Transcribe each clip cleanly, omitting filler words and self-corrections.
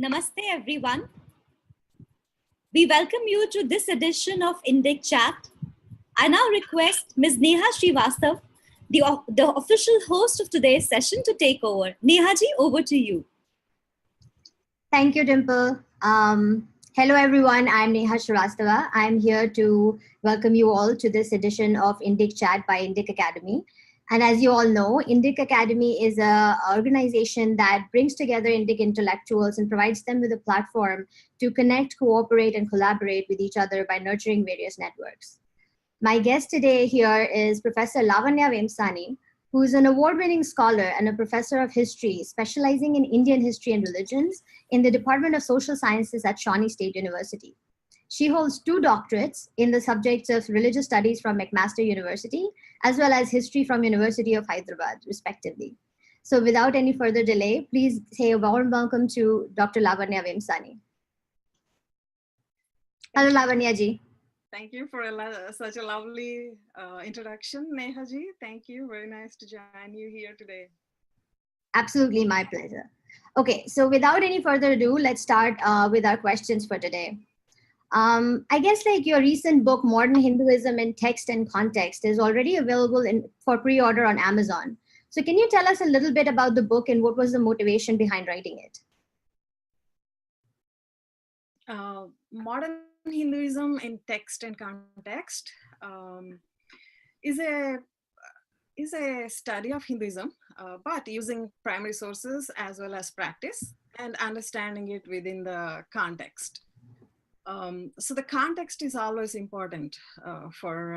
Namaste everyone. We welcome you to this edition of Indic Chat. I now request Ms. Neha Srivastav, the official host of today's session, to take over. Neha ji, over to you. Thank you, Dimple. Hello, everyone. I'm Neha Shrivastava. I'm here to welcome you all to this edition of Indic Chat by Indic Academy. And as you all know, Indic Academy is an organization that brings together Indic intellectuals and provides them with a platform to connect, cooperate, and collaborate with each other by nurturing various networks. My guest today here is Professor Lavanya Vemsani, who is an award-winning scholar and a professor of history specializing in Indian history and religions in the Department of Social Sciences at Shawnee State University. She holds 2 doctorates in the subjects of religious studies from McMaster University, as well as history from University of Hyderabad, respectively. So without any further delay, please say a warm welcome to Dr. Lavanya Vemsani. Hello, Lavanya ji. Thank you for such a lovely introduction, Neha ji. Thank you. Very nice to join you here today. Absolutely, my pleasure. Okay, so without any further ado, let's start with our questions for today. I guess like your recent book, Modern Hinduism in Text and Context, is already available for pre-order on Amazon. So can you tell us a little bit about the book and what was the motivation behind writing it? Modern Hinduism in Text and Context is a study of Hinduism, but using primary sources as well as practice and understanding it within the context. So the context is always important for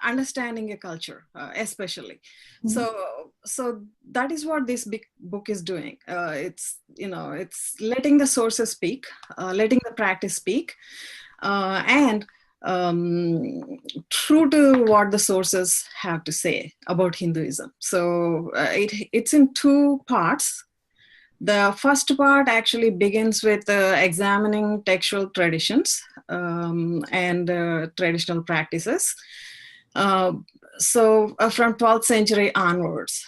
understanding a culture, especially. Mm-hmm. So that is what this big book is doing. It's letting the sources speak, letting the practice speak, and true to what the sources have to say about Hinduism. So it's in 2 parts. The first part actually begins with examining textual traditions and traditional practices. So from 12th century onwards.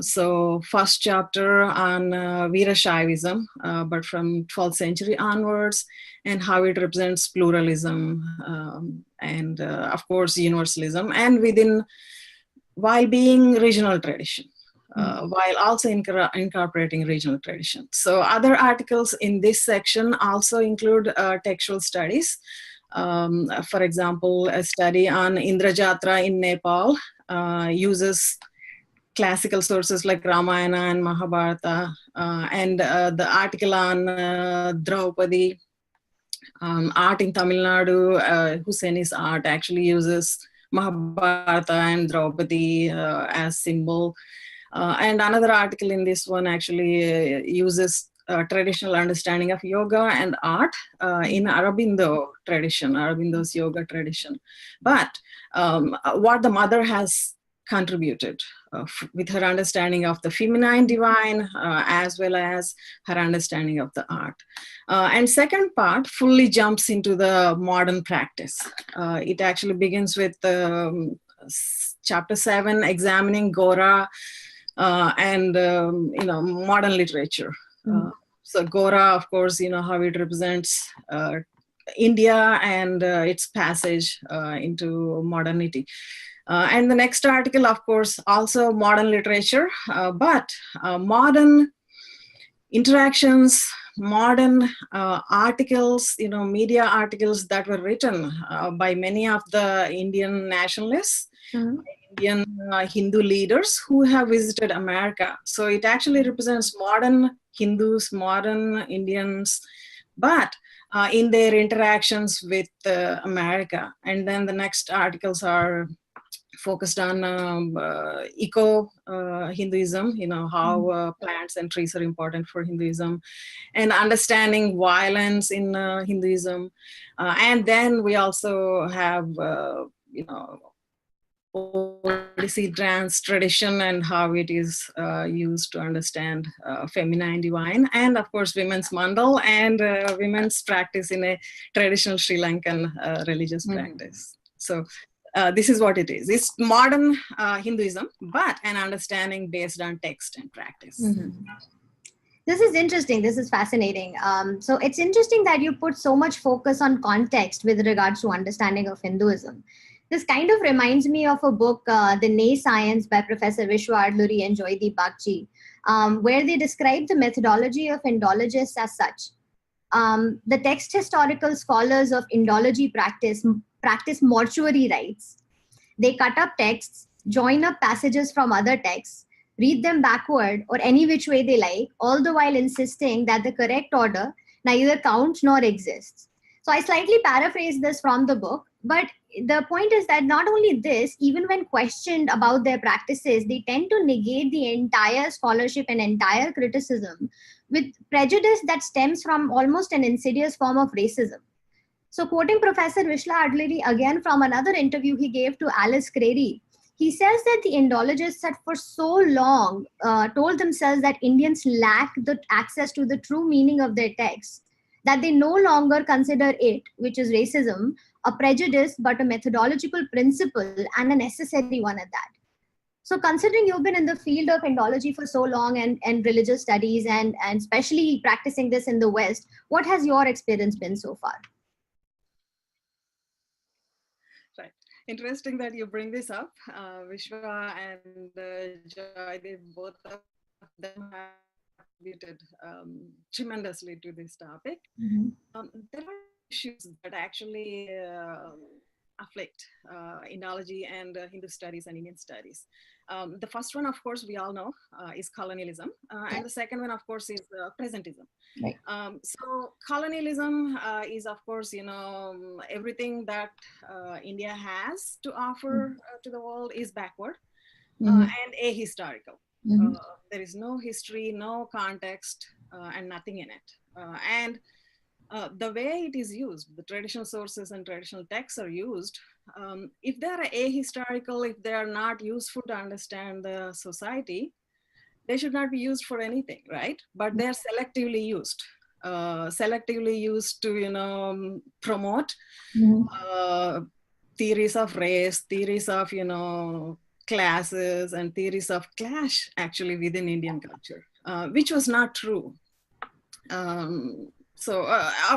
So first chapter on Veerashaivism, but from 12th century onwards, and how it represents pluralism and of course universalism, and while being regional tradition. While also incorporating regional tradition. So other articles in this section also include textual studies. For example, a study on Indrajatra in Nepal uses classical sources like Ramayana and Mahabharata, and the article on Draupadi, art in Tamil Nadu, Hussaini's art actually uses Mahabharata and Draupadi as symbol. And another article in this one actually uses traditional understanding of yoga and art in Aurobindo tradition, Aurobindo's yoga tradition. But what the mother has contributed with her understanding of the feminine divine as well as her understanding of the art. And second part fully jumps into the modern practice. It actually begins with chapter 7, examining Gora and modern literature. So Gora, of course, how it represents India and its passage into modernity. And the next article, of course, also modern literature, but modern interactions, modern articles, media articles that were written by many of the Indian nationalists, Indian Hindu leaders who have visited America. So it actually represents modern Hindus, modern Indians, but in their interactions with America. And then the next articles are focused on eco-Hinduism, how plants and trees are important for Hinduism, and understanding violence in Hinduism. And then we also have, Odissi dance tradition and how it is used to understand feminine divine, and of course women's mandal and women's practice in a traditional Sri Lankan religious practice. So this is what it is. It's modern Hinduism, but an understanding based on text and practice. This is interesting. This is fascinating. So it's interesting that you put so much focus on context with regards to understanding of Hinduism. This kind of reminds me of a book, The Nay Science by Professor Vishwa Adluri and Joydeep Bagchi, where they describe the methodology of Indologists as such. The text historical scholars of Indology practice mortuary rites. They cut up texts, join up passages from other texts, read them backward or any which way they like, all the while insisting that the correct order neither counts nor exists. So I slightly paraphrase this from the book, but the point is that not only this, even when questioned about their practices, they tend to negate the entire scholarship and entire criticism with prejudice that stems from almost an insidious form of racism. So, quoting Professor Vishla Adluri again from another interview he gave to Alice Crary, he says that the Indologists had for so long told themselves that Indians lack the access to the true meaning of their texts, that they no longer consider it, which is racism, a prejudice but a methodological principle and a necessary one at that. So considering you've been in the field of Indology for so long and religious studies and especially practicing this in the West, what has your experience been so far? Right. Interesting that you bring this up. Vishwa and Joy, they both of them have contributed tremendously to this topic. There are issues that actually afflict Indology and Hindu studies and Indian studies. The first one, of course, we all know is colonialism. And the second one, of course, is presentism. Right. So colonialism is, of course, everything that India has to offer to the world is backward and ahistorical. There is no history, no context, and nothing in it. And the way it is used, the traditional sources and traditional texts are used, if they are ahistorical, if they are not useful to understand the society, they should not be used for anything, right? But they're selectively used. To promote theories of race, theories of classes, and theories of clash actually within Indian culture, which was not true. So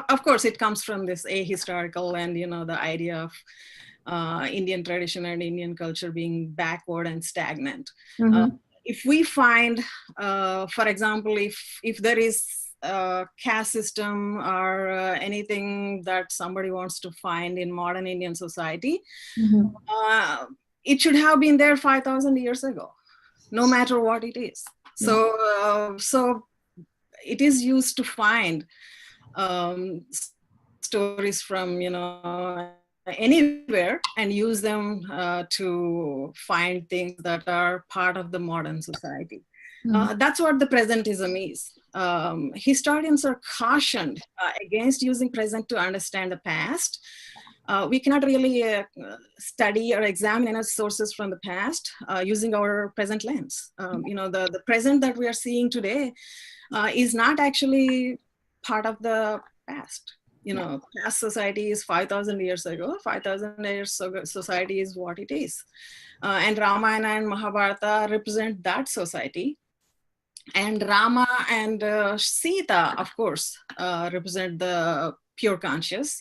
of course it comes from this ahistorical and the idea of Indian tradition and Indian culture being backward and stagnant. If we find, for example, if there is a caste system or anything that somebody wants to find in modern Indian society, it should have been there 5,000 years ago, no matter what it is. So it is used to find stories from anywhere and use them to find things that are part of the modern society. That's what the presentism is. Historians are cautioned against using present to understand the past. We cannot really study or examine enough sources from the past using our present lens. The present that we are seeing today is not actually part of the past. Past society is 5,000 years ago. 5,000 years ago, society is what it is. And Ramayana and Mahabharata represent that society. And Rama and Sita, of course, represent the pure conscious,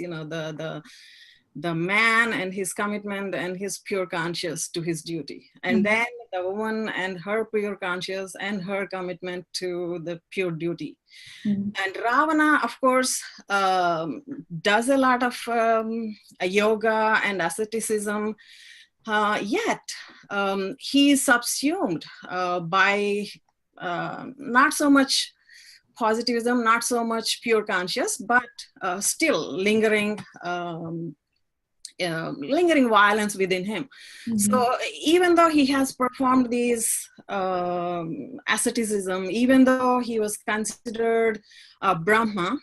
the man and his commitment and his pure conscious to his duty. And then the woman and her pure conscious and her commitment to the pure duty. And Ravana, of course, does a lot of yoga and asceticism, yet he is subsumed by not so much positivism, not so much pure conscious, but still lingering violence within him. So even though he has performed these asceticism, even though he was considered Brahmana,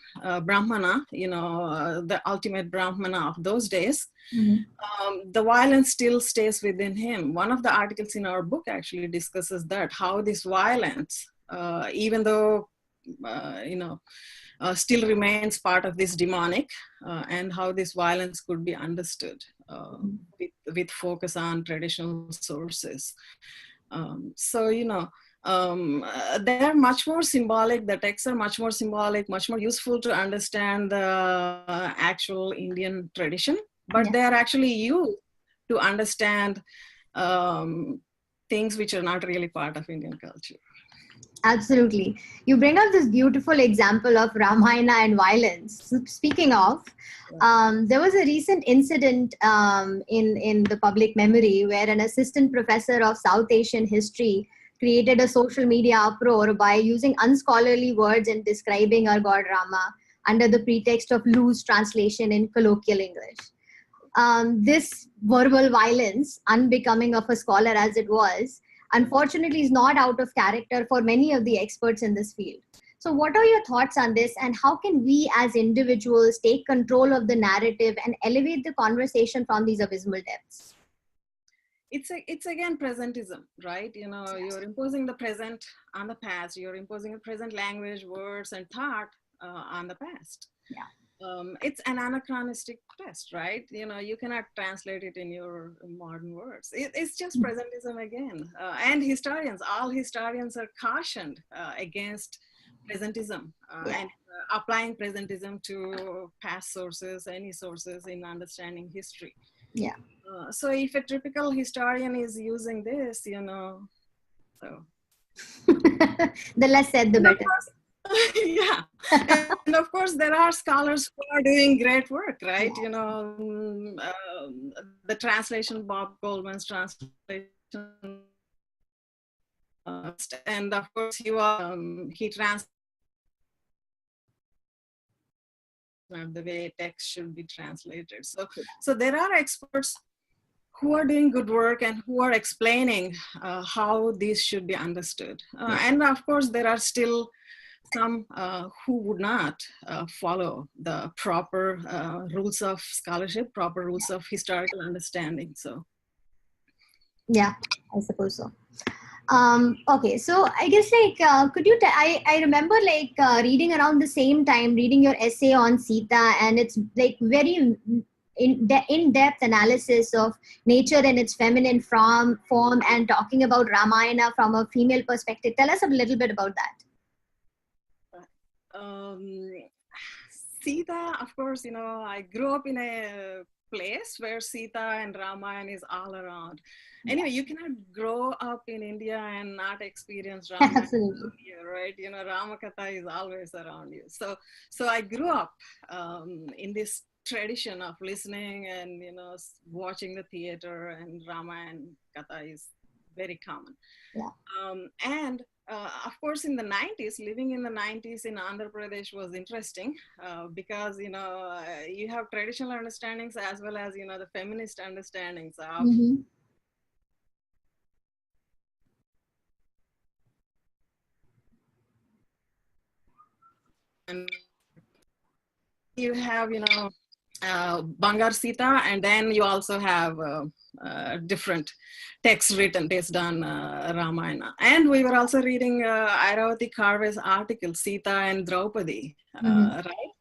the ultimate Brahmana of those days, the violence still stays within him. One of the articles in our book actually discusses that, how this violence, even though still remains part of this demonic, and how this violence could be understood with focus on traditional sources. So they're much more symbolic. The texts are much more symbolic, much more useful to understand the actual Indian tradition, but they are actually used to understand things which are not really part of Indian culture. Absolutely. You bring up this beautiful example of Ramayana and violence. Speaking of, there was a recent incident in the public memory where an assistant professor of South Asian history created a social media uproar by using unscholarly words and describing our god Rama under the pretext of loose translation in colloquial English. This verbal violence, unbecoming of a scholar as it was, unfortunately is not out of character for many of the experts in this field. So what are your thoughts on this, and how can we as individuals take control of the narrative and elevate the conversation from these abysmal depths? It's again presentism, right? You know, you're imposing the present on the past. You're imposing the present language, words, and thought on the past. It's an anachronistic test, right? You know, you cannot translate it in your modern words. It's just presentism again. And historians, all historians are cautioned against presentism and applying presentism to past sources, any sources in understanding history. So if a typical historian is using this, you know, so. The less said, the better. Yeah, and of course there are scholars who are doing great work, right? You know, the translation, Bob Goldman's translation, and of course he translated the way text should be translated. So there are experts who are doing good work and who are explaining how this should be understood. And of course, there are still some who would not follow the proper rules of scholarship, proper rules of historical understanding. So, yeah, I suppose so. Okay, so I guess like, could you? I remember like reading around the same time, reading your essay on Sita, and it's like very in-depth analysis of nature and its feminine form, and talking about Ramayana from a female perspective. Tell us a little bit about that. Sita, of course, you know, I grew up in a place where Sita and Ramayana is all around. Anyway, you cannot grow up in India and not experience Ramayana. Absolutely. Right? You know, Ramakatha is always around you. So I grew up in this tradition of listening and, you know, watching the theater, and Ramayana Katha is very common. And of course, in the 90s, living in the 90s in Andhra Pradesh was interesting because, you know, you have traditional understandings as well as, you know, the feminist understandings of and you have, you know, Bangar Sita, and then you also have different texts written based on Ramayana. And we were also reading Airavati Karve's article, Sita and Draupadi, right?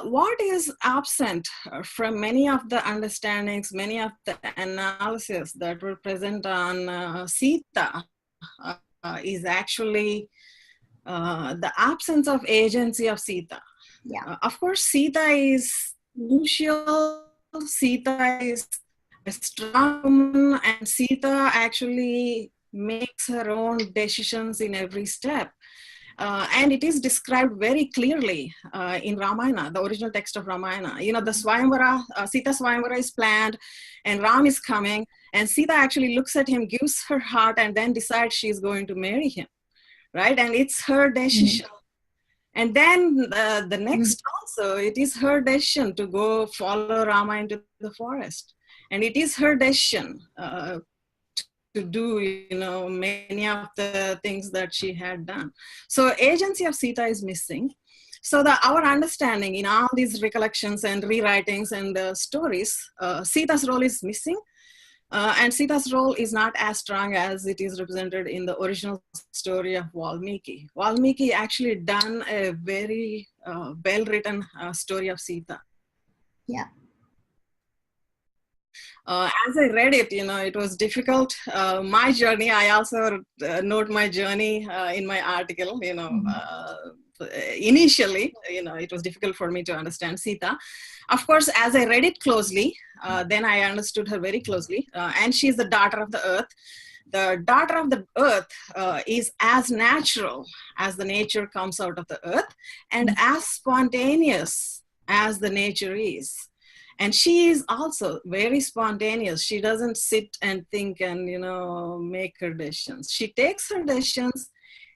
What is absent from many of the understandings, many of the analysis that were present on Sita is actually the absence of agency of Sita. Of course, Sita is crucial. Sita is a strong woman, and Sita actually makes her own decisions in every step. And it is described very clearly in Ramayana, the original text of Ramayana. You know, the Swayamvara, Sita Swayamvara is planned, and Ram is coming, and Sita actually looks at him, gives her heart, and then decides she's going to marry him, right? And it's her decision. And then the next also, it is her decision to go follow Rama into the forest. And it is her decision to do, you know, many of the things that she had done. So agency of Sita is missing. So our understanding in all these recollections and rewritings and stories, Sita's role is missing. And Sita's role is not as strong as it is represented in the original story of Valmiki. Valmiki actually done a very well-written story of Sita. As I read it, it was difficult. My journey, I also note my journey in my article, initially, it was difficult for me to understand Sita. Of course, as I read it closely, then I understood her very closely. And she's the daughter of the earth. The daughter of the earth is as natural as the nature comes out of the earth and as spontaneous as the nature is. And she is also very spontaneous. She doesn't sit and think and, make her decisions. She takes her decisions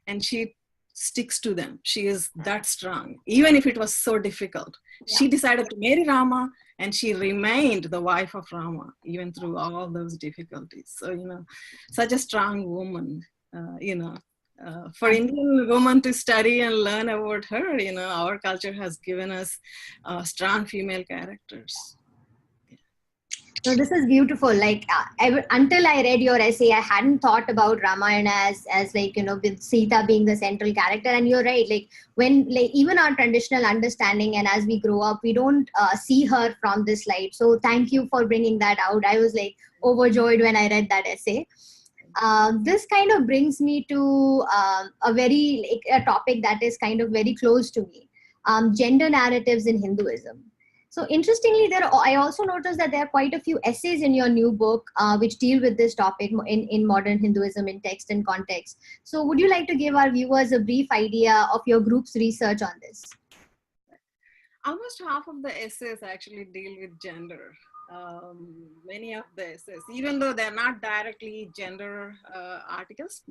and she sticks to them. She is that strong, even if it was so difficult. Yeah. She decided to marry Rama and she remained the wife of Rama, even through all those difficulties. So, such a strong woman, for Indian women to study and learn about her, our culture has given us strong female characters. So this is beautiful. Like until I read your essay, I hadn't thought about Ramayana as like, with Sita being the central character. And you're right. Like when, like even our traditional understanding and as we grow up, we don't see her from this light. So thank you for bringing that out. I was like overjoyed when I read that essay. This kind of brings me to a topic that is kind of very close to me, gender narratives in Hinduism. So interestingly, I also noticed that there are quite a few essays in your new book which deal with this topic in modern Hinduism in text and context. So would you like to give our viewers a brief idea of your group's research on this? Almost half of the essays actually deal with gender. Many of the essays, even though they're not directly gender articles,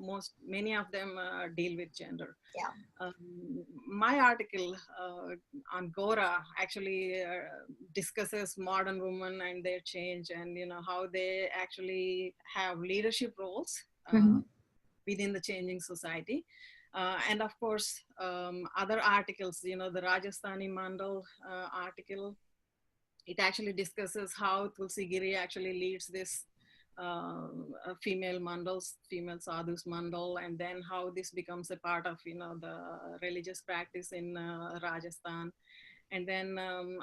many of them deal with gender. Yeah. My article on Gora actually discusses modern women and their change and how they actually have leadership roles within the changing society. And of course, other articles, the Rajasthani Mandal article, it actually discusses how Tulsi Giri actually leads this female mandals, female sadhus mandal, and then how this becomes a part of, the religious practice in Rajasthan. And then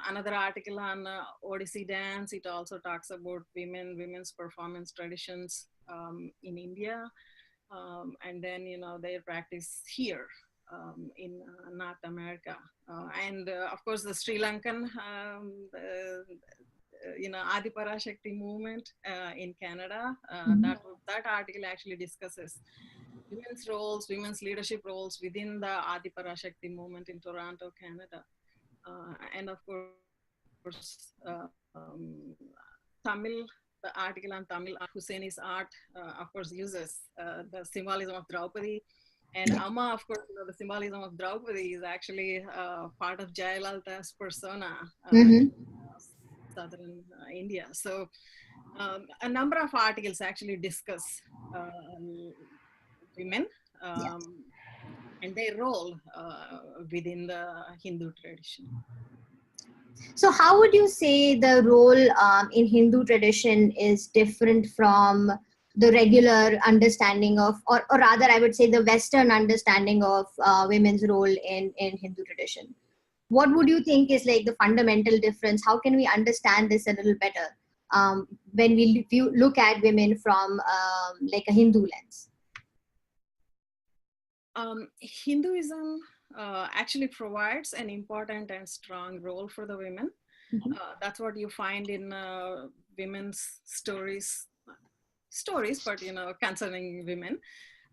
another article on Odissi dance, it also talks about women's performance traditions in India. And then, their practice here in North America. And of course, the Sri Lankan, Adi Parashakti movement in Canada, that article actually discusses women's roles, women's leadership roles within the Adi Parashakti movement in Toronto, Canada. And of course, Tamil, the article on Tamil, Husseini's art, of course, uses the symbolism of Draupadi. And Amma, of course, the symbolism of Draupadi is actually part of Jayalalta's persona in southern India. So a number of articles actually discuss women and their role within the Hindu tradition. So how would you say the role in Hindu tradition is different from the regular understanding of, or rather I would say the Western understanding of women's role in Hindu tradition? What would you think is like the fundamental difference? How can we understand this a little better when we look at women from like a Hindu lens? Hinduism actually provides an important and strong role for the women. That's what you find in women's stories, but concerning women.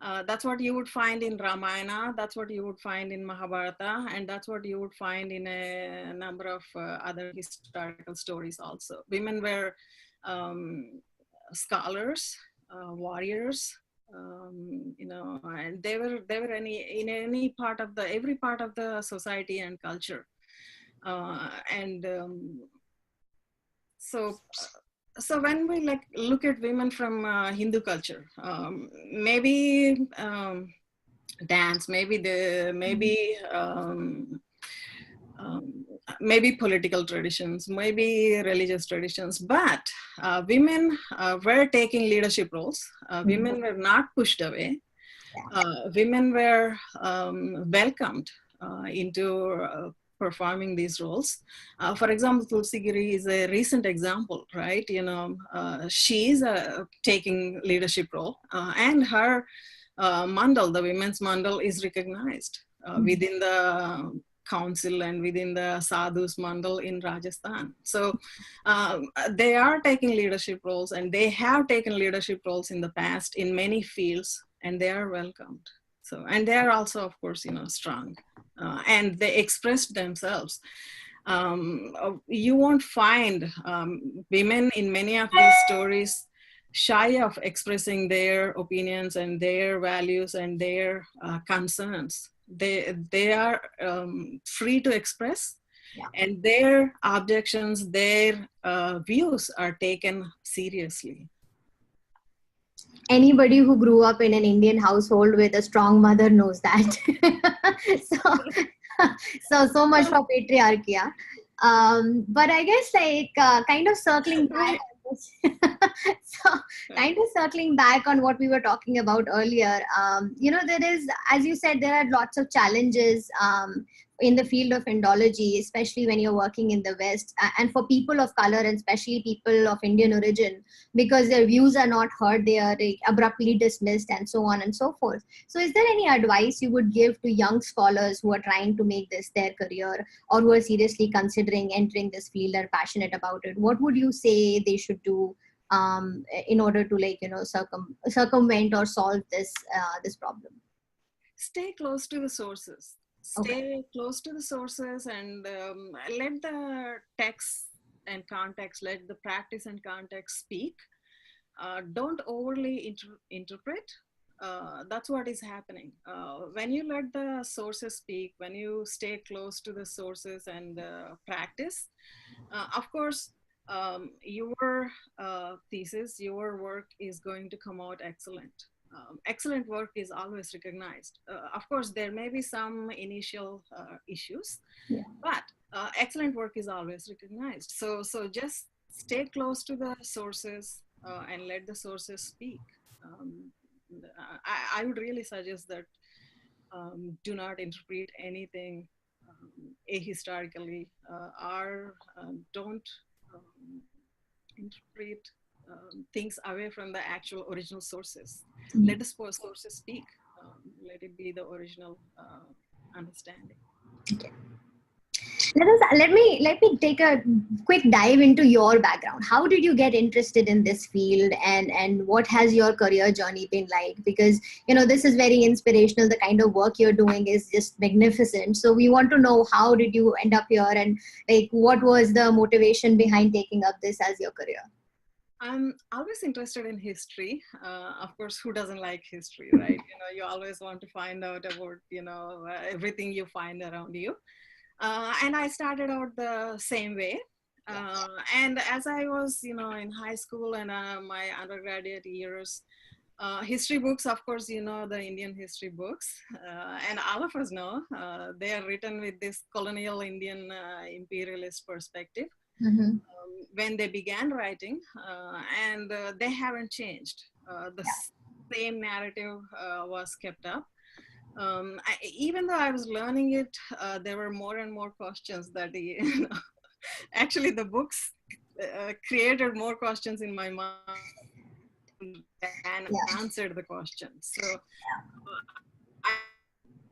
That's what you would find in Ramayana, that's what you would find in Mahabharata, and that's what you would find in a number of other historical stories also. Women were scholars, warriors, and they were in every part of the society and culture. So when we look at women from Hindu culture, maybe dance, maybe political traditions, maybe religious traditions, but women were taking leadership roles. Women were not pushed away. Women were welcomed into performing these roles. For example, Tulsi Giri is a recent example, right? She's taking leadership role, and her mandal, the women's mandal, is recognized within the council and within the sadhus mandal in Rajasthan. So they are taking leadership roles, and they have taken leadership roles in the past in many fields, and they are welcomed. So, and they are also, of course, strong, and they expressed themselves. You won't find women in many of these stories shy of expressing their opinions and their values and their concerns. They are free to express, and their objections, their views are taken seriously. Anybody who grew up in an Indian household with a strong mother knows that. so much for patriarchy. Yeah? But I guess kind of circling back. Kind of circling back on what we were talking about earlier, there is, as you said, there are lots of challenges in the field of Indology, especially when you're working in the West, and for people of color, and especially people of Indian origin, because their views are not heard, they are abruptly dismissed, and so on and so forth. So is there any advice you would give to young scholars who are trying to make this their career, or who are seriously considering entering this field and passionate about it? What would you say they should do in order to circumvent or solve this problem? Stay close to the sources. Stay close to the sources, and let the text and context, let the practice and context speak. Don't overly interpret. That's what is happening. When you let the sources speak, when you stay close to the sources and practice, of course, your thesis, your work is going to come out excellent. Excellent work is always recognized. Of course, there may be some initial issues, but excellent work is always recognized. So just stay close to the sources and let the sources speak. I would really suggest that do not interpret anything ahistorically, or don't interpret things away from the actual original sources. Let the sources speak. Let it be the original understanding. Okay. Let me take a quick dive into your background. How did you get interested in this field, and what has your career journey been like? Because this is very inspirational. The kind of work you're doing is just magnificent. So we want to know, how did you end up here, and what was the motivation behind taking up this as your career? I'm always interested in history. Of course, who doesn't like history, right? You always want to find out about, everything you find around you. And I started out the same way. And as I was, in high school and my undergraduate years, history books, of course, the Indian history books, and all of us know they are written with this colonial Indian imperialist perspective. Mm-hmm. When they began writing, and they haven't changed. The same narrative was kept up. Even though I was learning it, there were more and more questions that actually the books created more questions in my mind and answered the questions. So I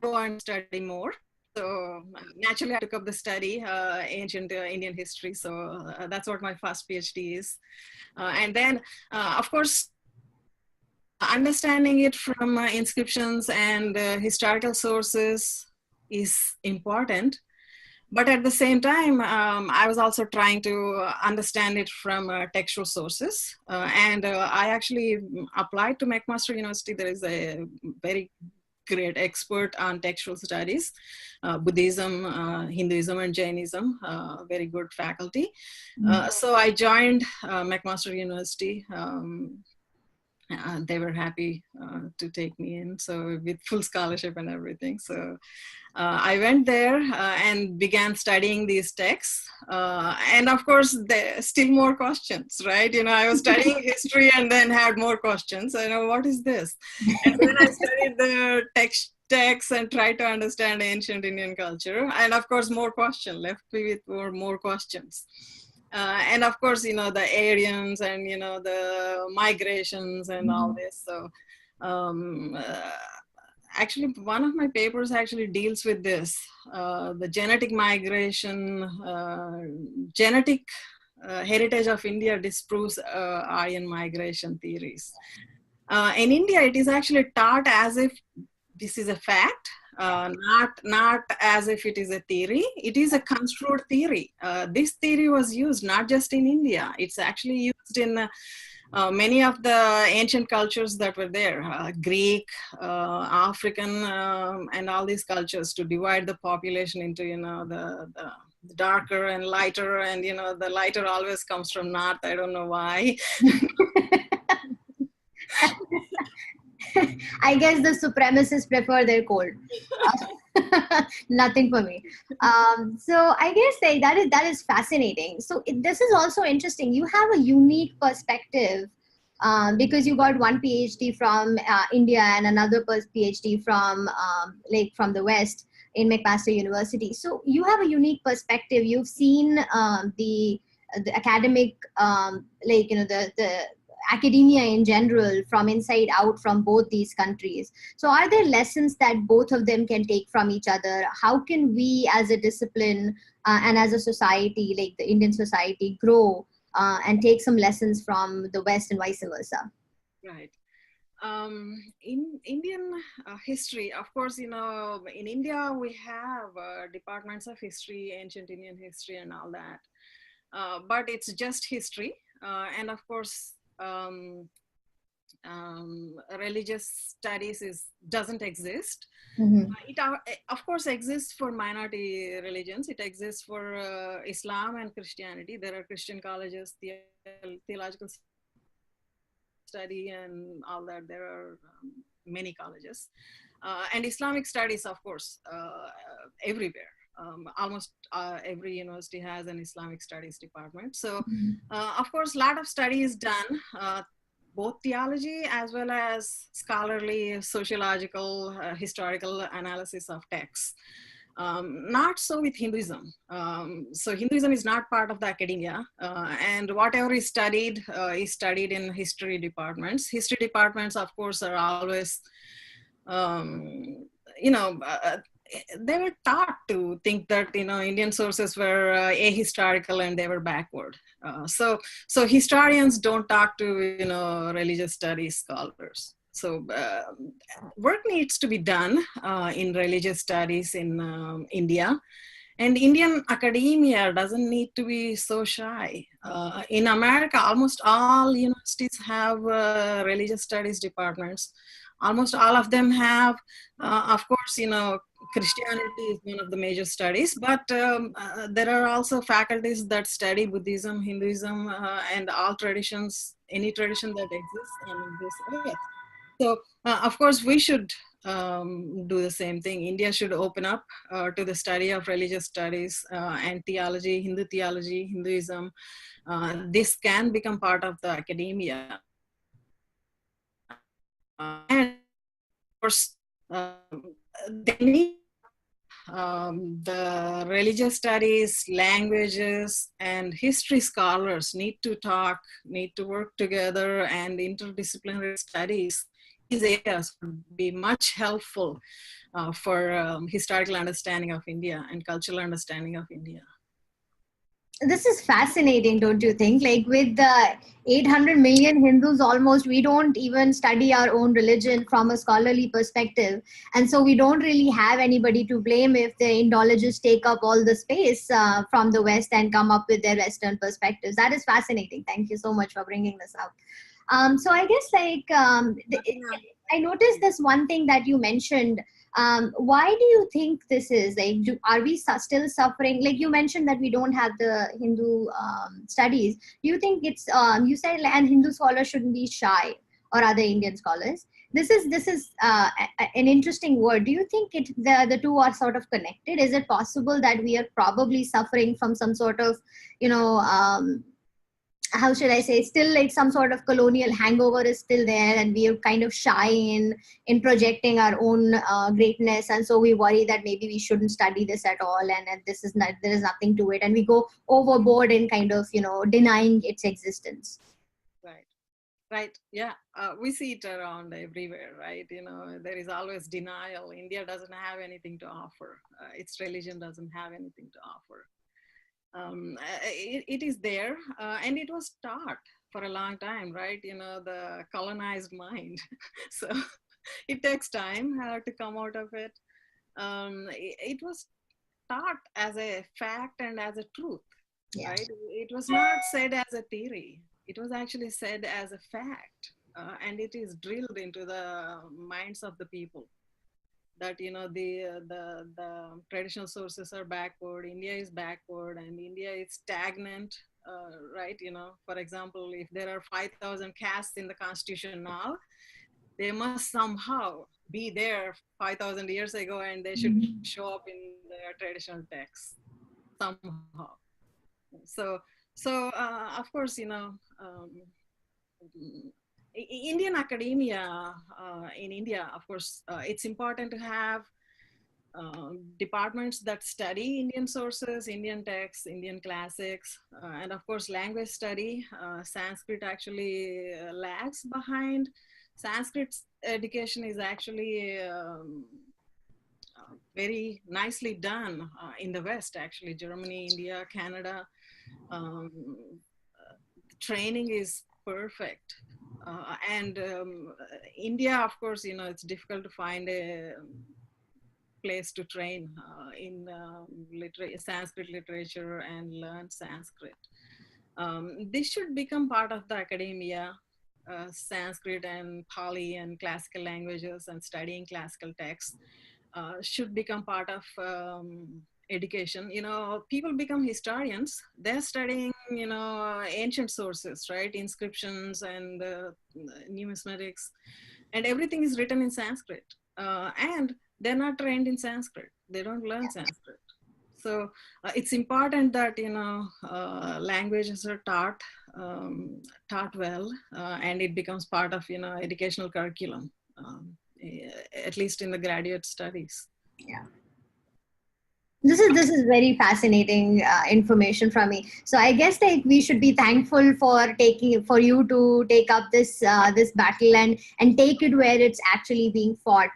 go and study more. So naturally, I took up the study, ancient Indian history. So that's what my first PhD is. And then, of course, understanding it from inscriptions and historical sources is important. But at the same time, I was also trying to understand it from textual sources. And I actually applied to McMaster University. There is a very great expert on textual studies, Buddhism, Hinduism, and Jainism, very good faculty. So I joined McMaster University. They were happy to take me in, so with full scholarship and everything. So I went there and began studying these texts. And of course, still more questions, right? I was studying history and then had more questions. What is this? And then I studied the texts and try to understand ancient Indian culture. And of course, left me with more questions. And of course, the Aryans and, the migrations and all this. So actually, one of my papers actually deals with this, the genetic migration, genetic heritage of India disproves Aryan migration theories. In India, it is actually taught as if this is a fact, not as if it is a theory. It is a construed theory. This theory was used not just in India. It's actually used in many of the ancient cultures that were there, Greek, African, and all these cultures, to divide the population into, the darker and lighter, and, the lighter always comes from north. I don't know why. I guess the supremacists prefer their cold. Nothing for me. So I guess that is fascinating. So this is also interesting. You have a unique perspective because you got one PhD from India and another PhD from from the West in McMaster University. So you have a unique perspective. You've seen the academic the academia in general from inside out from both these countries. So are there lessons that both of them can take from each other? How can we as a discipline and as a society, like the Indian society, grow and take some lessons from the West and vice versa? Right. In Indian history, of course, in India, we have departments of history, ancient Indian history and all that. But it's just history. And of course, religious studies doesn't exist. Mm-hmm. It of course exists for minority religions. It exists for Islam and Christianity. There are Christian colleges, theological study and all that. There are many colleges. And Islamic studies, of course, everywhere. Almost every university has an Islamic studies department. So, of course, a lot of study is done, both theology as well as scholarly, sociological, historical analysis of texts. Not so with Hinduism. So Hinduism is not part of the academia, and whatever is studied in history departments. History departments, of course, are always, they were taught to think that Indian sources were ahistorical and they were backward. So historians don't talk to religious studies scholars. So work needs to be done in religious studies in India. And Indian academia doesn't need to be so shy. In America, almost all universities have religious studies departments. Almost all of them have, of course, Christianity is one of the major studies, but there are also faculties that study Buddhism, Hinduism, and all traditions, any tradition that exists on this earth. So, of course, we should do the same thing. India should open up to the study of religious studies and theology, Hinduism. This can become part of the academia. And of course, they need the religious studies, languages, and history scholars need to work together, and interdisciplinary studies. These areas would be much helpful for historical understanding of India and cultural understanding of India. This is fascinating, don't you think? Like with the 800 million Hindus almost, we don't even study our own religion from a scholarly perspective. And so we don't really have anybody to blame if the Indologists take up all the space from the West and come up with their Western perspectives. That is fascinating. Thank you so much for bringing this up. So I guess I noticed this one thing that you mentioned. Why do you think this is? Like, are we still suffering? Like you mentioned that we don't have the Hindu studies. Do you think it's, you said, and Hindu scholars shouldn't be shy, or other Indian scholars? This is an interesting word. Do you think the two are sort of connected? Is it possible that we are probably suffering from some sort of, how should I say, still like some sort of colonial hangover is still there, and we are kind of shy in projecting our own greatness, and so we worry that maybe we shouldn't study this at all, and this is not, there is nothing to it, and we go overboard in kind of denying its existence. Right. Right. Yeah. We see it around everywhere, right? There is always denial. India doesn't have anything to offer. Its religion doesn't have anything to offer. It is there, and it was taught for a long time, right? The colonized mind. So it takes time to come out of it. It was taught as a fact and as a truth, Yeah. right? It was not said as a theory. It was actually said as a fact, and it is drilled into the minds of the people that the traditional sources are backward, India is backward, and India is stagnant, right? For example, if there are 5,000 castes in the constitution now, they must somehow be there 5,000 years ago, and they should show up in the traditional texts somehow. So of course, Indian academia in India, of course, it's important to have departments that study Indian sources, Indian texts, Indian classics, and of course, language study. Sanskrit actually lags behind. Sanskrit education is actually very nicely done in the West, actually, Germany, India, Canada. Training is perfect. And India, of course, it's difficult to find a place to train in Sanskrit literature and learn Sanskrit. This should become part of the academia, Sanskrit and Pali and classical languages and studying classical texts should become part of education. People become historians. They're studying, ancient sources, right? Inscriptions and numismatics, and everything is written in Sanskrit. And they're not trained in Sanskrit. They don't learn Sanskrit. So it's important that, languages are taught well, and it becomes part of, educational curriculum, at least in the graduate studies. Yeah. This is very fascinating information from me. So I guess like we should be thankful for you to take up this this battle and take it where it's actually being fought,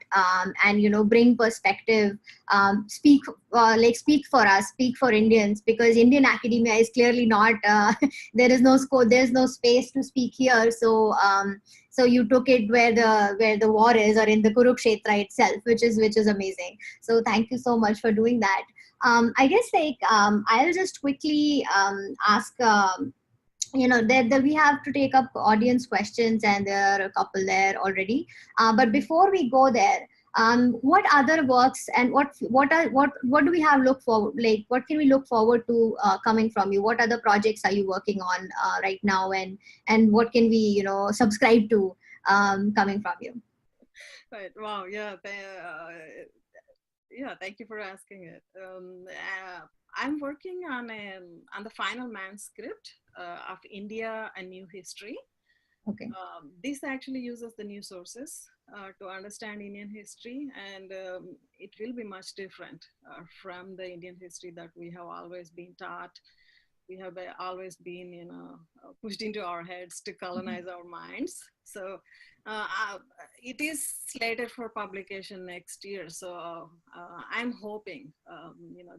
and bring perspective, speak for us, speak for Indians, because Indian academia is clearly not there's no space to speak here. So you took it where the war is, or in the Kurukshetra itself, which is amazing. So thank you so much for doing that. I guess I'll just quickly ask. That we have to take up audience questions, and there are a couple there already. But before we go there, what other works and what do we have look forward? Like, what can we look forward to coming from you? What other projects are you working on right now, and what can we subscribe to coming from you? Right. Wow. Yeah. Yeah. Thank you for asking it. I'm working on the final manuscript of India: A New History. Okay. This actually uses the new sources to understand Indian history, and it will be much different from the Indian history that we have always been taught. We have always been, pushed into our heads to colonize our minds. So it is slated for publication next year. So I'm hoping,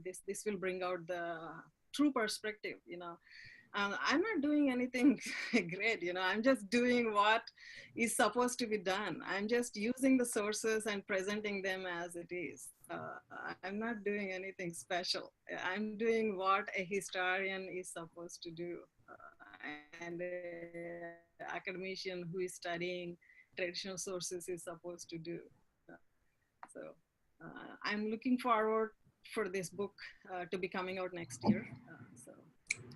this will bring out the true perspective. I'm not doing anything great, I'm just doing what is supposed to be done. I'm just using the sources and presenting them as it is. I'm not doing anything special. I'm doing what a historian is supposed to do, and an academician who is studying traditional sources is supposed to do. So I'm looking forward for this book to be coming out next year.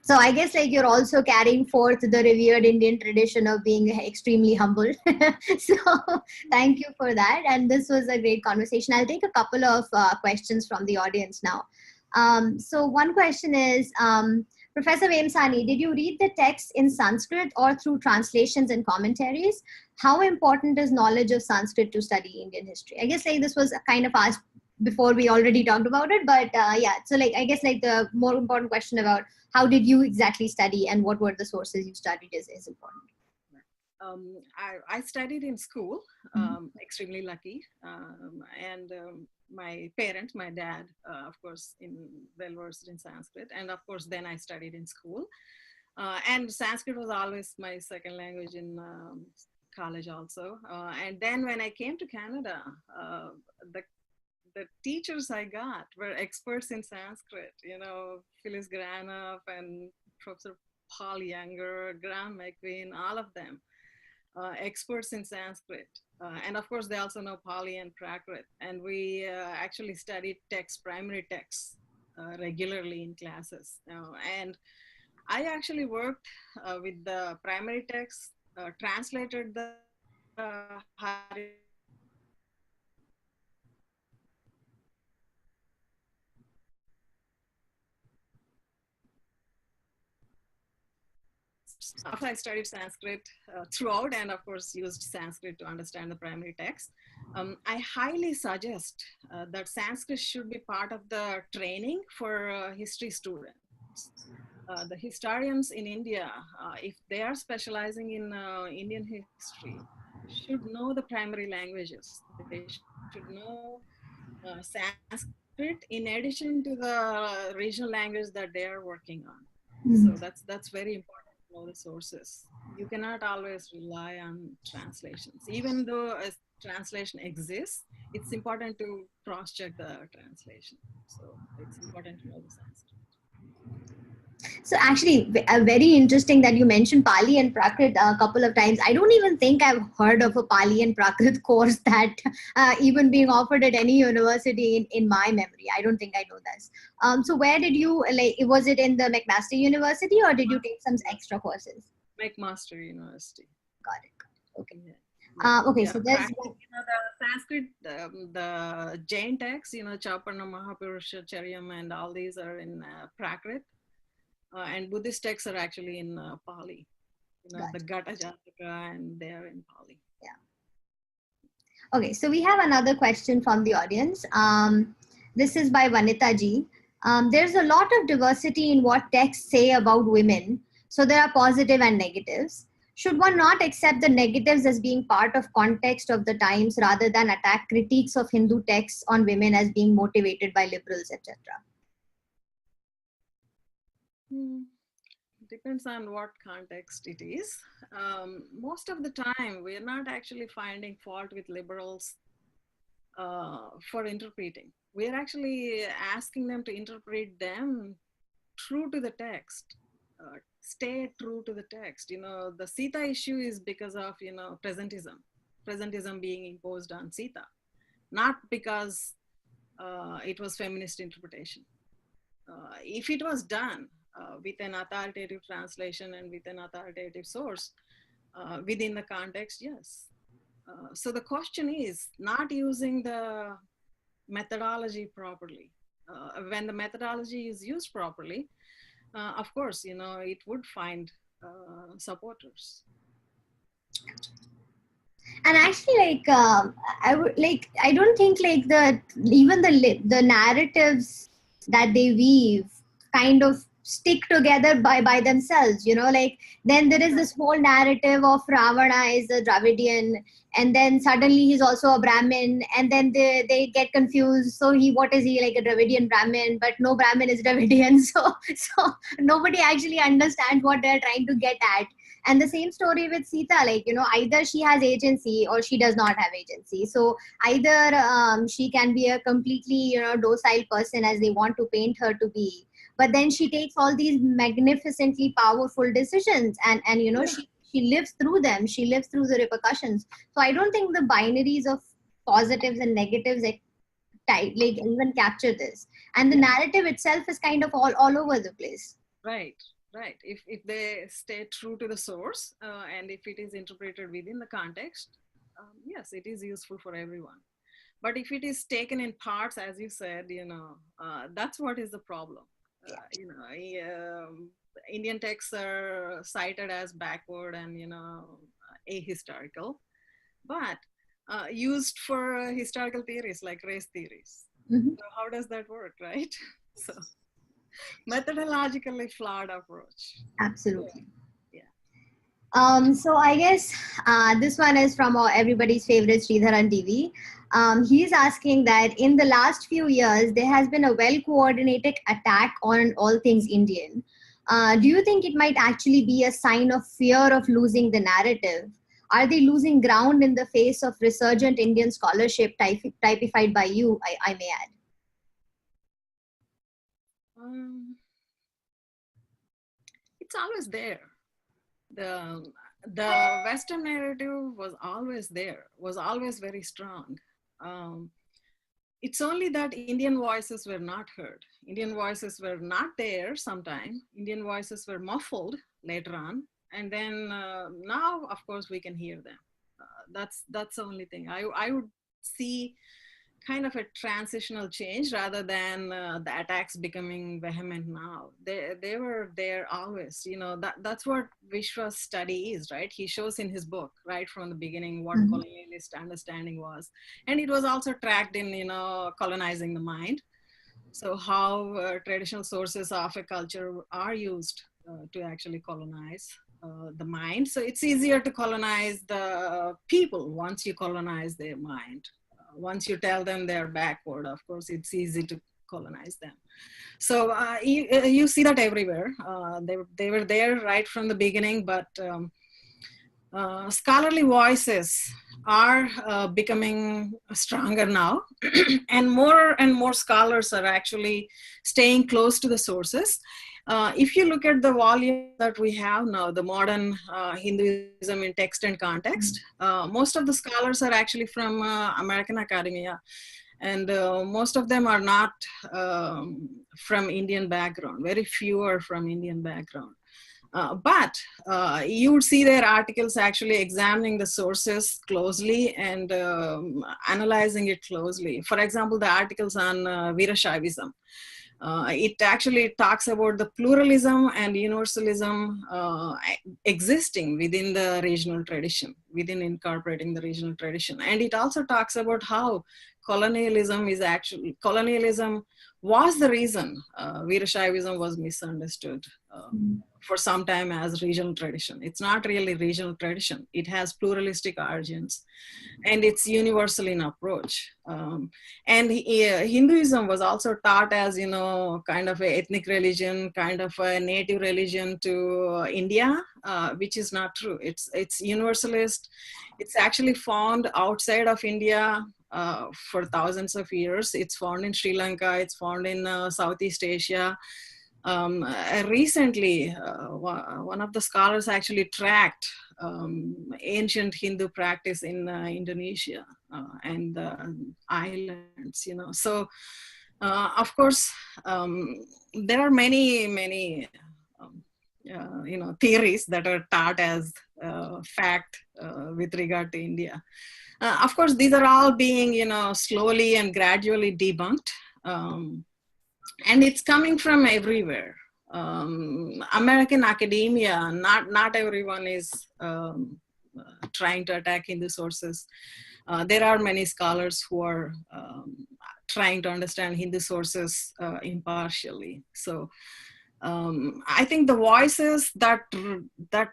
So I guess you're also carrying forth the revered Indian tradition of being extremely humble. So thank you for that. And this was a great conversation. I'll take a couple of questions from the audience now. So one question is, Professor Vemsani, did you read the text in Sanskrit or through translations and commentaries? How important is knowledge of Sanskrit to study Indian history? I guess like this was kind of asked before, we already talked about it, but yeah, so like I guess like the more important question about how did you exactly study and what were the sources you studied is important. I studied in school, extremely lucky, and my parents, my dad, of course, well versed in Sanskrit, and of course, then I studied in school, and Sanskrit was always my second language in college also. And then when I came to Canada, the teachers I got were experts in Sanskrit. You know, Phyllis Granoff and Professor Paul Younger, Graham McQueen, all of them. Experts in Sanskrit. And of course, they also know Pali and Prakrit. And we actually studied primary texts regularly in classes. And I actually worked with the primary texts, translated the Hari after I studied Sanskrit throughout, and of course used Sanskrit to understand the primary text, I highly suggest that Sanskrit should be part of the training for history students. The historians in India, if they are specializing in Indian history, should know the primary languages. They should know Sanskrit in addition to the regional language that they are working on. So that's very important to know the sources. You cannot always rely on translations. Even though a translation exists, it's important to cross-check the translation. So it's important to know the Sanskrit. So actually, very interesting that you mentioned Pali and Prakrit a couple of times. I don't even think I've heard of a Pali and Prakrit course that even being offered at any university in my memory. I don't think I know this. So where did you, like, was it in the McMaster University or did you take some extra courses? McMaster University. Got it. Okay. Yeah. So there's the Sanskrit, the Jain texts, Chaparna, Mahapurusha, Charyam, and all these are in Prakrit. And Buddhist texts are actually in Pali, the Gata Jataka, and they are in Pali. Yeah. Okay, so we have another question from the audience. This is by Vanita Ji. There's a lot of diversity in what texts say about women. So there are positive and negatives. Should one not accept the negatives as being part of context of the times rather than attack critiques of Hindu texts on women as being motivated by liberals, etc.? Depends on what context it is. Most of the time, we are not actually finding fault with liberals for interpreting. We are actually asking them to interpret them true to the text. Stay true to the text. The Sita issue is because of, presentism being imposed on Sita, not because it was feminist interpretation. If it was done with an authoritative translation and with an authoritative source within the context, yes. So the question is not using the methodology properly. When the methodology is used properly, of course, it would find supporters. And actually, I don't think like even the narratives that they weave kind of stick together by themselves, like then there is this whole narrative of Ravana is a Dravidian, and then suddenly he's also a Brahmin, and then they get confused. So what is he, like a Dravidian Brahmin? But no Brahmin is Dravidian. So nobody actually understands what they're trying to get at. And the same story with Sita, like, either she has agency or she does not have agency. So either she can be a completely, docile person as they want to paint her to be. But then she takes all these magnificently powerful decisions and she lives through them. She lives through the repercussions. So I don't think the binaries of positives and negatives like even capture this. And the narrative itself is kind of all over the place. Right. If they stay true to the source and if it is interpreted within the context, yes, it is useful for everyone. But if it is taken in parts, as you said, that's what is the problem. Indian texts are cited as backward and ahistorical, but used for historical theories like race theories. Mhm. So how does that work, right? So methodologically flawed approach. Absolutely. Yeah. So I guess this one is from everybody's favorite Sridhar on TV. He's asking that in the last few years, there has been a well-coordinated attack on all things Indian. Do you think it might actually be a sign of fear of losing the narrative? Are they losing ground in the face of resurgent Indian scholarship typified by you, I may add? It's always there. The Western narrative was always there, was always very strong. It's only that Indian voices were not heard. Indian voices were not there sometime. Indian voices were muffled later on. And then now, of course, we can hear them. That's the only thing. I would see kind of a transitional change rather than the attacks becoming vehement now. They were there always. That's what Vishwa's study is, right? He shows in his book right from the beginning what colonialist understanding was, and it was also tracked in colonizing the mind. So how traditional sources of a culture are used to actually colonize the mind. So it's easier to colonize the people once you colonize their mind. Once you tell them they're backward, of course, it's easy to colonize them. So you see that everywhere. They were there right from the beginning, but scholarly voices are becoming stronger now, and more scholars are actually staying close to the sources. If you look at the volume that we have now, the modern Hinduism in text and context, most of the scholars are actually from American academia, and most of them are not from Indian background. Very few are from Indian background. But you would see their articles actually examining the sources closely and analyzing it closely. For example, the articles on Veerashaivism. It actually talks about the pluralism and universalism existing within the regional tradition, within incorporating the regional tradition. And it also talks about how colonialism was the reason Veerashaivism was misunderstood for some time as regional tradition. It's not really regional tradition. It has pluralistic origins, and it's universal in approach. And Hinduism was also taught as, kind of a ethnic religion, kind of a native religion to India, which is not true. It's universalist. It's actually found outside of India for thousands of years. It's found in Sri Lanka. It's found in Southeast Asia. Recently, one of the scholars actually tracked ancient Hindu practice in Indonesia and the islands, So, of course, there are many theories that are taught as fact with regard to India. Of course, these are all being, slowly and gradually debunked. And it's coming from everywhere. American academia, not everyone is trying to attack Hindu sources. There are many scholars who are trying to understand Hindu sources impartially. So I think the voices that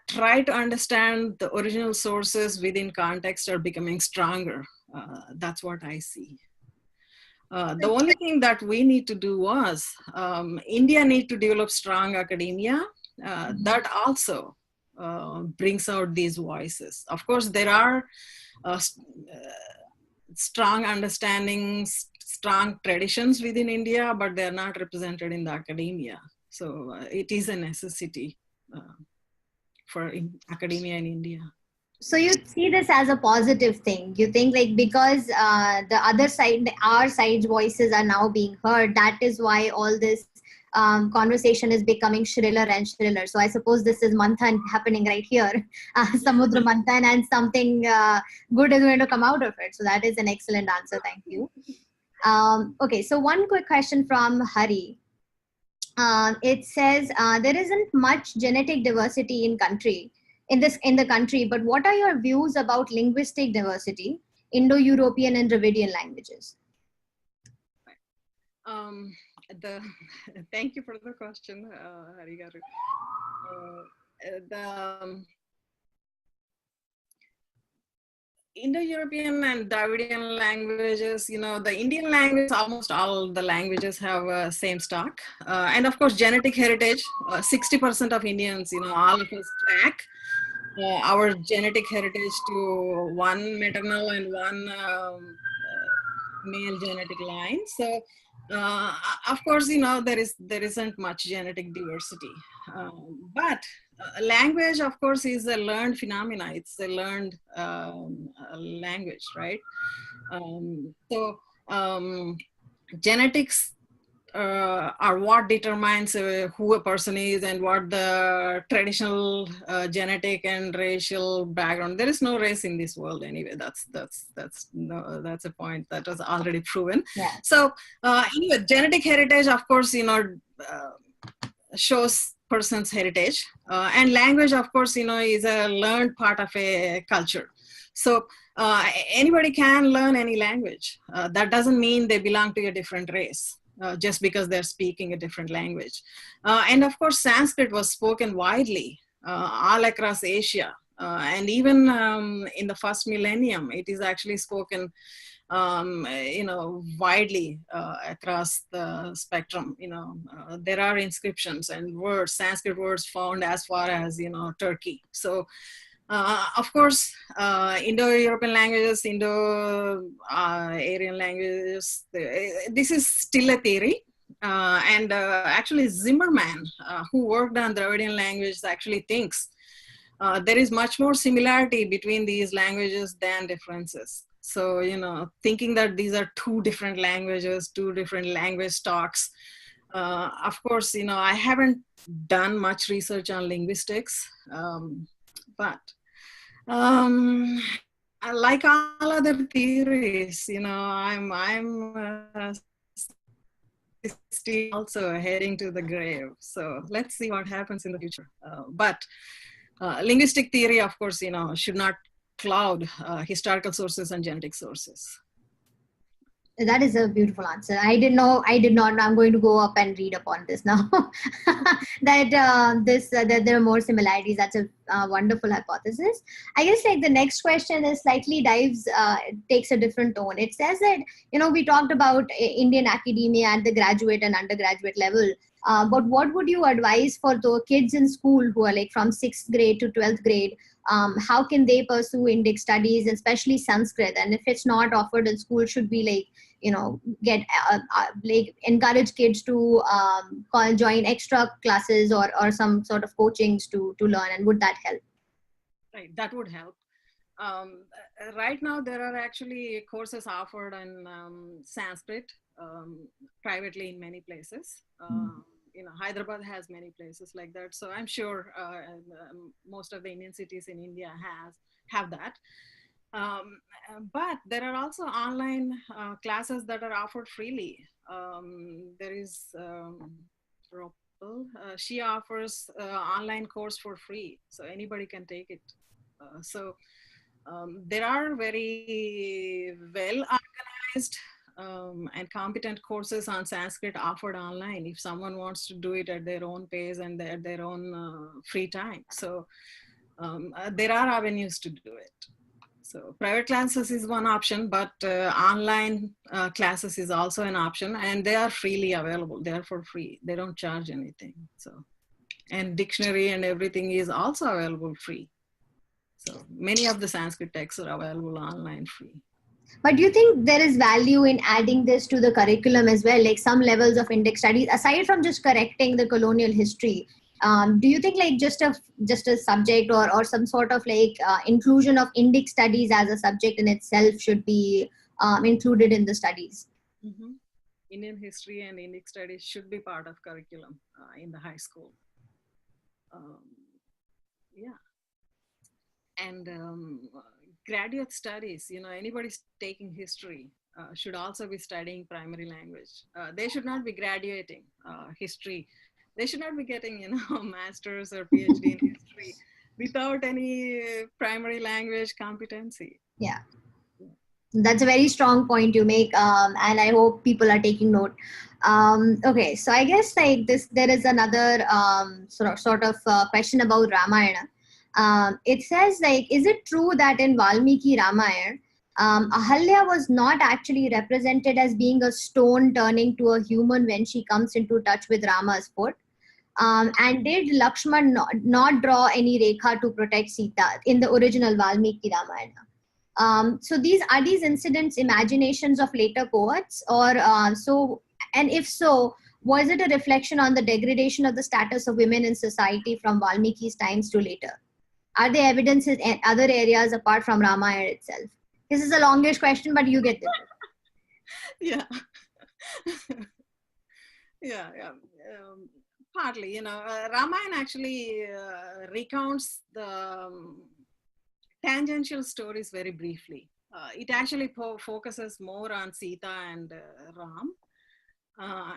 try to understand the original sources within context are becoming stronger. That's what I see. The only thing that we need to do was India need to develop strong academia that also brings out these voices. Of course, there are strong understandings, strong traditions within India, but they're not represented in the academia. So it is a necessity for academia in India. So you see this as a positive thing. You think because the other side, our side's voices are now being heard, that is why all this conversation is becoming shriller and shriller. So I suppose this is Manthan happening right here, Samudra Manthan, and something good is going to come out of it. So that is an excellent answer. Thank you. Okay, so one quick question from Hari. It says there isn't much genetic diversity in the country, but what are your views about linguistic diversity, Indo-European and Dravidian languages? Um, the Thank you for the question, Harigaru. The Indo-European and Dravidian languages, the Indian language, almost all the languages have same stock. And of course, genetic heritage, 60% of Indians, all of us track our genetic heritage to one maternal and one male genetic line. So, of course, there isn't much genetic diversity. But language, of course, is a learned phenomena. It's a learned language, right? So genetics are what determines who a person is and what the traditional genetic and racial background. There is no race in this world anyway. That's a point that was already proven. Yeah. So anyway, genetic heritage, of course, shows person's heritage, and language, of course, is a learned part of a culture. So anybody can learn any language. That doesn't mean they belong to a different race. Just because they're speaking a different language. And of course, Sanskrit was spoken widely all across Asia. And even in the first millennium, it is actually spoken, widely across the spectrum. There are inscriptions and words, Sanskrit words found as far as, Turkey. So of course, Indo-European languages, Indo-Aryan languages, this is still a theory. And actually Zimmerman, who worked on Dravidian language, actually thinks there is much more similarity between these languages than differences. So, thinking that these are two different languages, two different language stocks. Of course, I haven't done much research on linguistics, but like all other theories, I'm also heading to the grave. So let's see what happens in the future. But linguistic theory, of course, should not cloud historical sources and genetic sources. That is a beautiful answer. I did not know. I'm going to go up and read upon this now. that that there are more similarities. That's a wonderful hypothesis. I guess like the next question is slightly takes a different tone. It says that we talked about Indian academia at the graduate and undergraduate level. But what would you advise for the kids in school who are like from 6th grade to 12th grade? How can they pursue Indic studies, especially Sanskrit? And if it's not offered in school, should we get encourage kids to join extra classes or some sort of coachings to learn? And would that help? Right, that would help. Right now, there are actually courses offered in Sanskrit privately in many places. Hyderabad has many places like that. So I'm sure most of the Indian cities in India have that. But there are also online classes that are offered freely. There is Ropal. She offers online course for free, so anybody can take it. There are very well organized and competent courses on Sanskrit offered online if someone wants to do it at their own pace and at their own free time. So there are avenues to do it. So private classes is one option, but online classes is also an option, and they are freely available. They are for free. They don't charge anything. So, and dictionary and everything is also available free. So many of the Sanskrit texts are available online free. But do you think there is value in adding this to the curriculum as well, like some levels of Indic studies, aside from just correcting the colonial history? Do you think like just a subject or some sort of inclusion of Indic studies as a subject in itself should be included in the studies? Mm-hmm. Indian history and Indic studies should be part of curriculum in the high school. Yeah. And graduate studies, anybody taking history should also be studying primary language. They should not be graduating history They should not be getting, masters or PhD in history without any primary language competency. Yeah. That's a very strong point you make, and I hope people are taking note. Okay, so I guess like this, there is another sort of question about Ramayana. It says like, is it true that in Valmiki Ramayana, Ahalya was not actually represented as being a stone turning to a human when she comes into touch with Rama's foot? And did Lakshman not draw any rekha to protect Sita in the original Valmiki Ramayana? So these incidents imaginations of later poets, or so? And if so, was it a reflection on the degradation of the status of women in society from Valmiki's times to later? Are there evidences in other areas apart from Ramayana itself? This is a longish question, but you get it. Yeah. Yeah. Partly, Ramayana actually recounts the tangential stories very briefly. It actually focuses more on Sita and Ram. I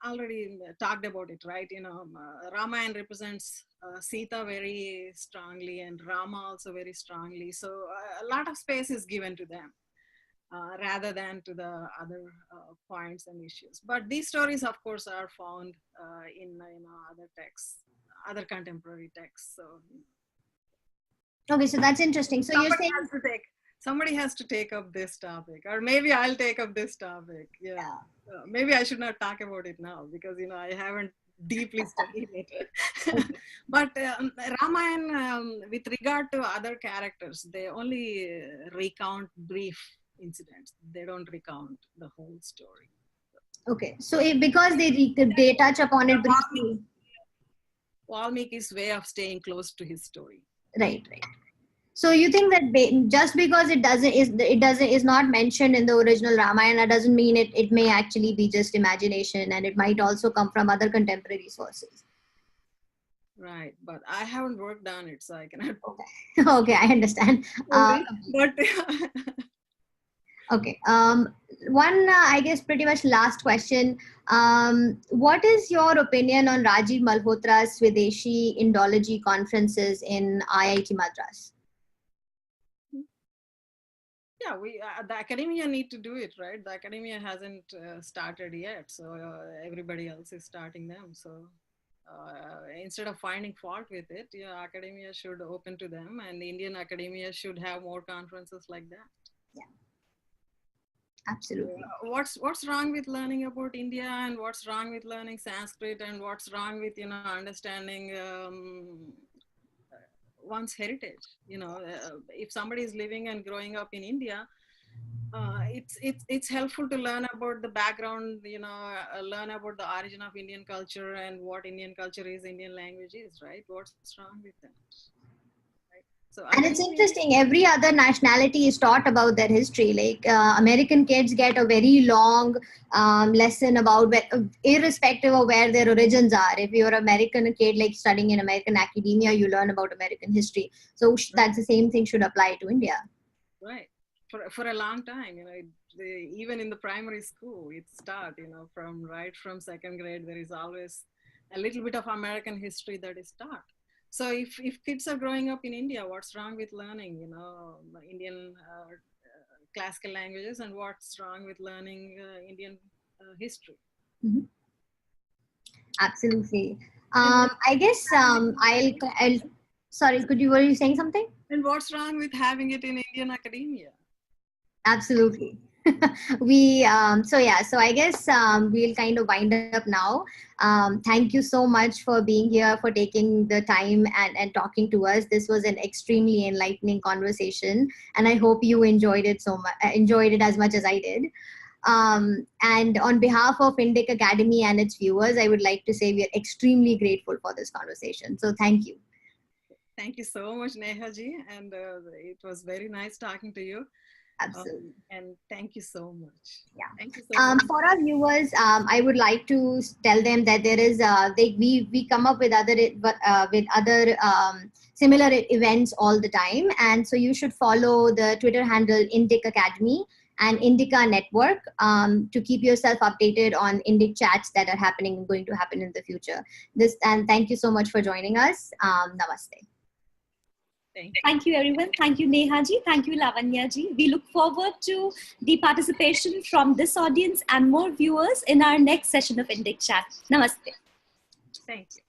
already talked about it, right? Ramayana represents Sita very strongly and Rama also very strongly. So a lot of space is given to them rather than to the other points and issues. But these stories, of course, are found in other texts, other contemporary texts. So Okay, so that's interesting. So you're saying somebody has to take up this topic, or maybe I'll take up this topic. Yeah. Maybe I should not talk about it now because I haven't deeply studied it. But Ramayana, with regard to other characters, they only recount brief incidents. They don't recount the whole story. Okay, so because they touch upon it briefly. Valmiki's way of staying close to his story. Right. So you think that just because it is not mentioned in the original Ramayana doesn't mean it may actually be just imagination, and it might also come from other contemporary sources. Right, but I haven't worked on it, so I cannot. Okay, I understand. But okay, one I guess pretty much last question. What is your opinion on Rajiv Malhotra's Swadeshi Indology conferences in IIT Madras? Yeah, the academia need to do it, right? The academia hasn't started yet, so everybody else is starting them. So instead of finding fault with it, academia should open to them, and the Indian academia should have more conferences like that. Yeah, absolutely. What's wrong with learning about India, and what's wrong with learning Sanskrit, and what's wrong with understanding one's heritage? If somebody is living and growing up in India, it's helpful to learn about the background, learn about the origin of Indian culture and what Indian culture is, Indian language is, right? What's wrong with that? Right? So, and it's interesting, every other nationality is taught about their history. Like American kids get a very long lesson about irrespective of where their origins are. If you're an American kid, like studying in American academia, you learn about American history. So that's the same thing should apply to India. Right. For a long time, even in the primary school, it's taught, from second grade, there is always a little bit of American history that is taught. So if kids are growing up in India, what's wrong with learning, Indian classical languages, and what's wrong with learning Indian history? Mm-hmm. Absolutely. I guess I'll sorry, were you saying something? And what's wrong with having it in Indian academia? Absolutely. So I guess we'll kind of wind up now. Thank you so much for being here, for taking the time and talking to us. This was an extremely enlightening conversation, and I hope you enjoyed it as much as I did. And on behalf of Indic Academy and its viewers, I would like to say we are extremely grateful for this conversation. So thank you. Thank you so much, Neha ji, and it was very nice talking to you. Absolutely. And thank you so much. Yeah. Thank you so much. For our viewers, I would like to tell them that there is we come up with other similar events all the time, and so you should follow the Twitter handle Indic Academy and Indica Network to keep yourself updated on Indic chats that are happening and going to happen in the future. And thank you so much for joining us. Namaste. Thank you, everyone. Thank you, Neha ji. Thank you, Lavanya ji. We look forward to the participation from this audience and more viewers in our next session of Indic Chat. Namaste. Thank you.